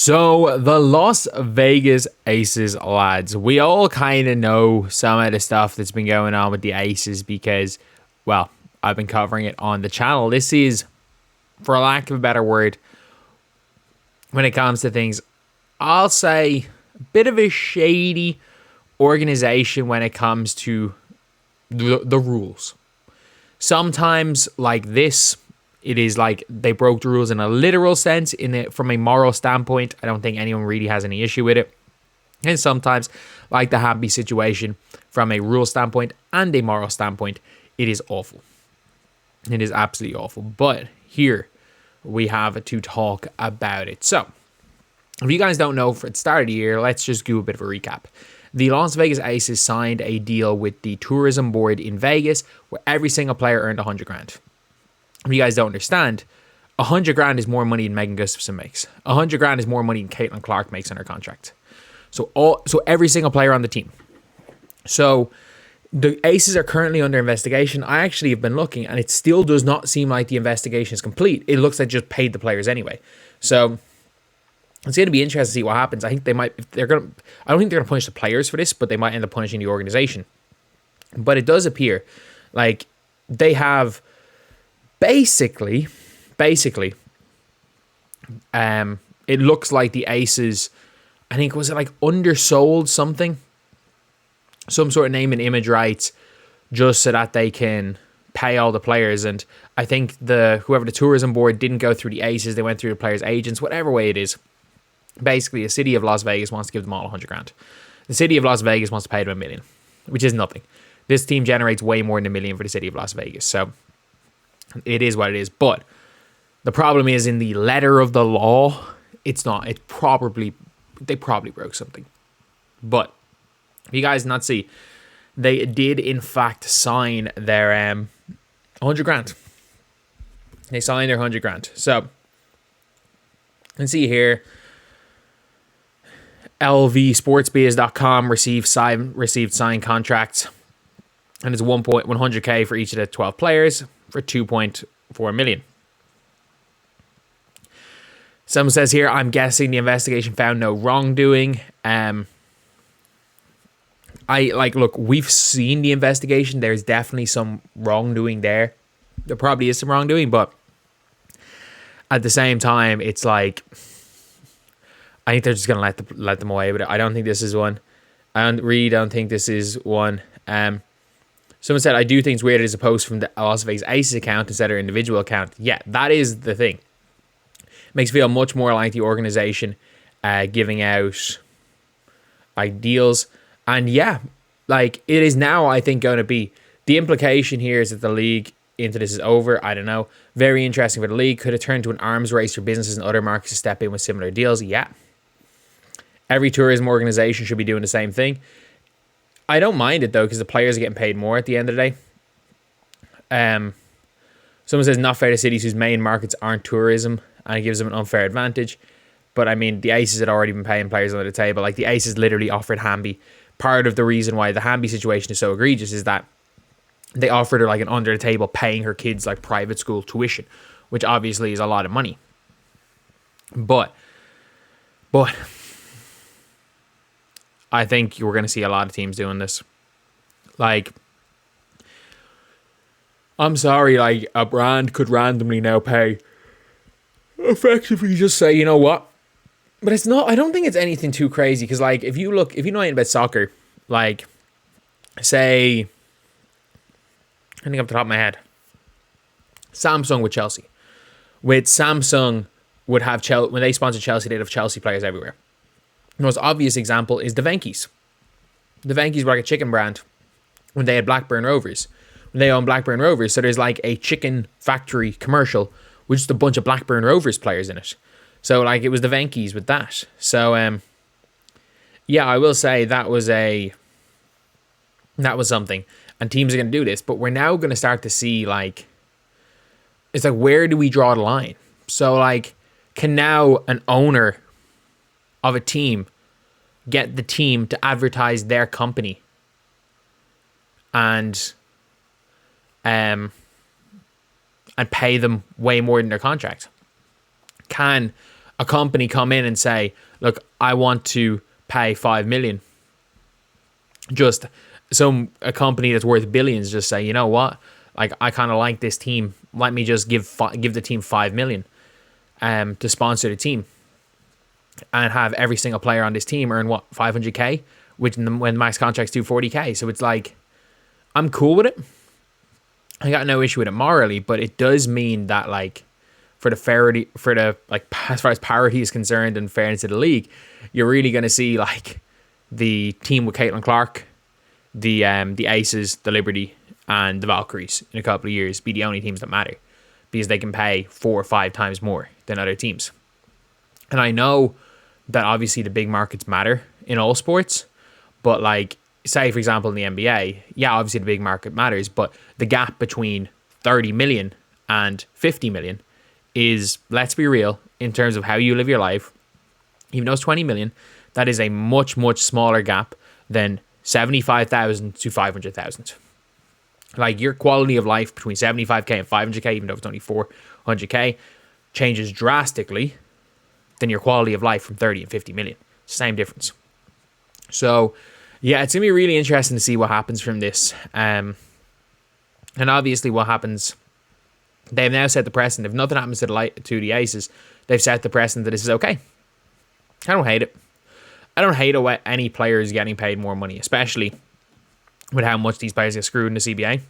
So the Las Vegas Aces, lads, we all kind of know some of the stuff that's been going on with the Aces because, well, I've been covering it on the channel. This is, for lack of a better word, when it comes to things, I'll say a bit of a shady organization when it comes to the rules. Sometimes, like this, it is like they broke the rules in a literal sense. From a moral standpoint, I don't think anyone really has any issue with it. And sometimes, like the Hamby situation, from a rule standpoint and a moral standpoint, it is awful. It is absolutely awful. But here we have to talk about it. So, if you guys don't know, for the start of the year, let's just do a bit of a recap. The Las Vegas Aces signed a deal with the tourism board in Vegas where every single player earned 100 grand. If you guys don't understand, 100 grand is more money than Megan Gustafson makes. 100 grand is more money than Caitlin Clark makes on her contract. So every single player on the team. So the Aces are currently under investigation. I actually have been looking, and it still does not seem like the investigation is complete. It looks like they just paid the players anyway. So it's going to be interesting to see what happens. I think they might. I don't think they're going to punish the players for this, but they might end up punishing the organization. But it does appear like they have. Basically, it looks like the Aces, I think, was it like undersold something? Some sort of name and image rights just so that they can pay all the players. And I think whoever the tourism board didn't go through the Aces, they went through the players' agents, whatever way it is. Basically, the city of Las Vegas wants to give them all 100 grand. The city of Las Vegas wants to pay them $1 million, which is nothing. This team generates way more than $1 million for the city of Las Vegas. So it is what it is. But the problem is in the letter of the law, it's not. They probably broke something. But if you guys not see, they did in fact sign their 100 grand. They signed their 100 grand. So you can see here, LVSportsBiz.com received signed contracts, and it's 100K for each of the 12 players for 2.4 million. Someone says here, I'm guessing the investigation found no wrongdoing. Look, we've seen the investigation. There's definitely some wrongdoing there. There probably is some wrongdoing, but at the same time, it's like, I think they're just going to let them away with it. I don't think this is one. I really don't think this is one. Someone said, I do think it's weird it is a post from the Las Vegas Aces account instead of their individual account. Yeah, that is the thing. It makes it feel much more like the organization giving out deals. And yeah, like it is now, I think, going to be, the implication here is that the league into this is over. I don't know. Very interesting for the league. Could it turn to an arms race for businesses and other markets to step in with similar deals? Yeah. Every tourism organization should be doing the same thing. I don't mind it though, because the players are getting paid more at the end of the day. Someone says not fair to cities whose main markets aren't tourism, and it gives them an unfair advantage. But I mean, the Aces had already been paying players under the table. Like the Aces literally offered Hamby. Part of the reason why the Hamby situation is so egregious is that they offered her like an under the table paying her kids like private school tuition, which obviously is a lot of money. But I think we're going to see a lot of teams doing this. Like, I'm sorry, like a brand could randomly now pay, effectively just say, you know what? But it's not, I don't think it's anything too crazy. Because like, if you know anything about soccer, like say, I think off the top of my head, Samsung with Chelsea. With Samsung would have when they sponsored Chelsea, they'd have Chelsea players everywhere. The most obvious example is the Venkies. The Venkies were like a chicken brand when they had Blackburn Rovers. When they own Blackburn Rovers, so there's like a chicken factory commercial with just a bunch of Blackburn Rovers players in it. So like it was the Venkies with that. So yeah, I will say that was something. And teams are going to do this, but we're now going to start to see like, it's like, where do we draw the line? So like, can now an owner of a team get the team to advertise their company and pay them way more than their contract? Can a company come in and say, look, I want to pay 5 million. Just a company that's worth billions just say, you know what? Like, I kind of like this team. Let me just give the team 5 million to sponsor the team, and have every single player on this team earn what, 500k, which when max contracts do 40k. So it's like, I'm cool with it. I got no issue with it morally, but it does mean that, like, as far as parity is concerned and fairness of the league, you're really going to see, like, the team with Caitlin Clark, the Aces, the Liberty, and the Valkyries in a couple of years be the only teams that matter, because they can pay 4 or 5 times more than other teams. And I know that obviously the big markets matter in all sports, but, like, say, for example, in the NBA, yeah, obviously the big market matters, but the gap between 30 million and 50 million is, let's be real, in terms of how you live your life, even though it's 20 million, that is a much, much smaller gap than 75,000 to 500,000. Like, your quality of life between 75k and 500k, even though it's only 400k, changes drastically than your quality of life from 30 and 50 million. Same difference. So, yeah, it's going to be really interesting to see what happens from this. And obviously what happens, they've now set the precedent. If nothing happens to the Aces, they've set the precedent that this is okay. I don't hate it. I don't hate it any players getting paid more money, especially with how much these players get screwed in the CBA.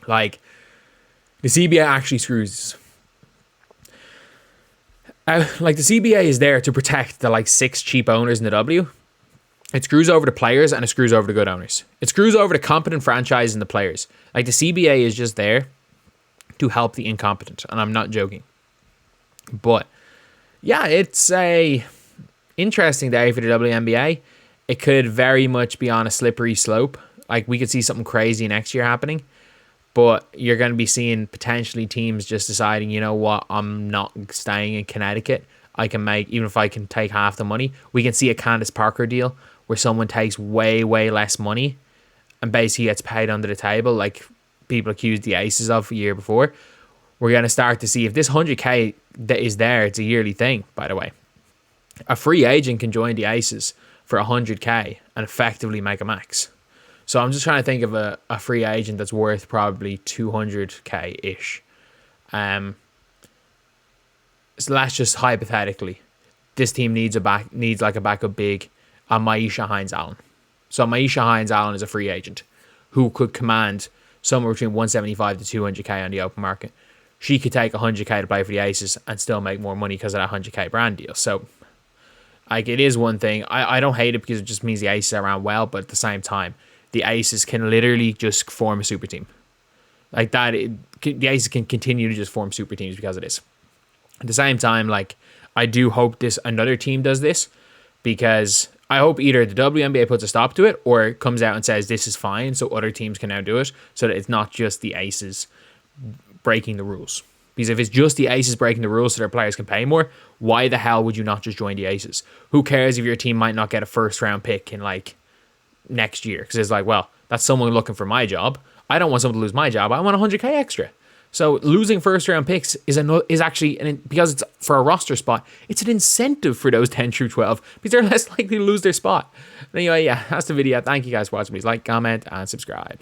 Like, the CBA actually screws. Like, the CBA is there to protect the, like, 6 cheap owners in the W. It screws over the players and it screws over the good owners. It screws over the competent franchise and the players. Like, the CBA is just there to help the incompetent, and I'm not joking. But yeah, it's a interesting day for the WNBA. It could very much be on a slippery slope. Like, we could see something crazy next year happening, but you're going to be seeing potentially teams just deciding, you know what, I'm not staying in Connecticut. I can make, even if I can take half the money. We can see a Candace Parker deal where someone takes way, way less money and basically gets paid under the table, like people accused the Aces of a year before. We're going to start to see if this 100k that is there, it's a yearly thing, by the way. A free agent can join the Aces for 100k and effectively make a max. So I'm just trying to think of a free agent that's worth probably 200k-ish. So that's just hypothetically. This team needs like a backup big, a Maisha Hines-Allen. So Maisha Hines-Allen is a free agent who could command somewhere between 175 to 200k on the open market. She could take 100k to play for the Aces and still make more money because of that 100k brand deal. So, like, it is one thing. I don't hate it because it just means the Aces are around well, but at the same time, the Aces can literally just form a super team. Like that, the Aces can continue to just form super teams because of this. At the same time, like, I do hope another team does this, because I hope either the WNBA puts a stop to it or it comes out and says this is fine so other teams can now do it, so that it's not just the Aces breaking the rules. Because if it's just the Aces breaking the rules so their players can pay more, why the hell would you not just join the Aces? Who cares if your team might not get a first round pick in, like, next year? Because it's like, well, that's someone looking for my job. I don't want someone to lose my job. I want 100k extra. So losing first round picks is actually, because it's for a roster spot, it's an incentive for those 10 through 12 because they're less likely to lose their spot. Anyway, yeah, that's the video. Thank you guys for watching. Please like, comment, and subscribe.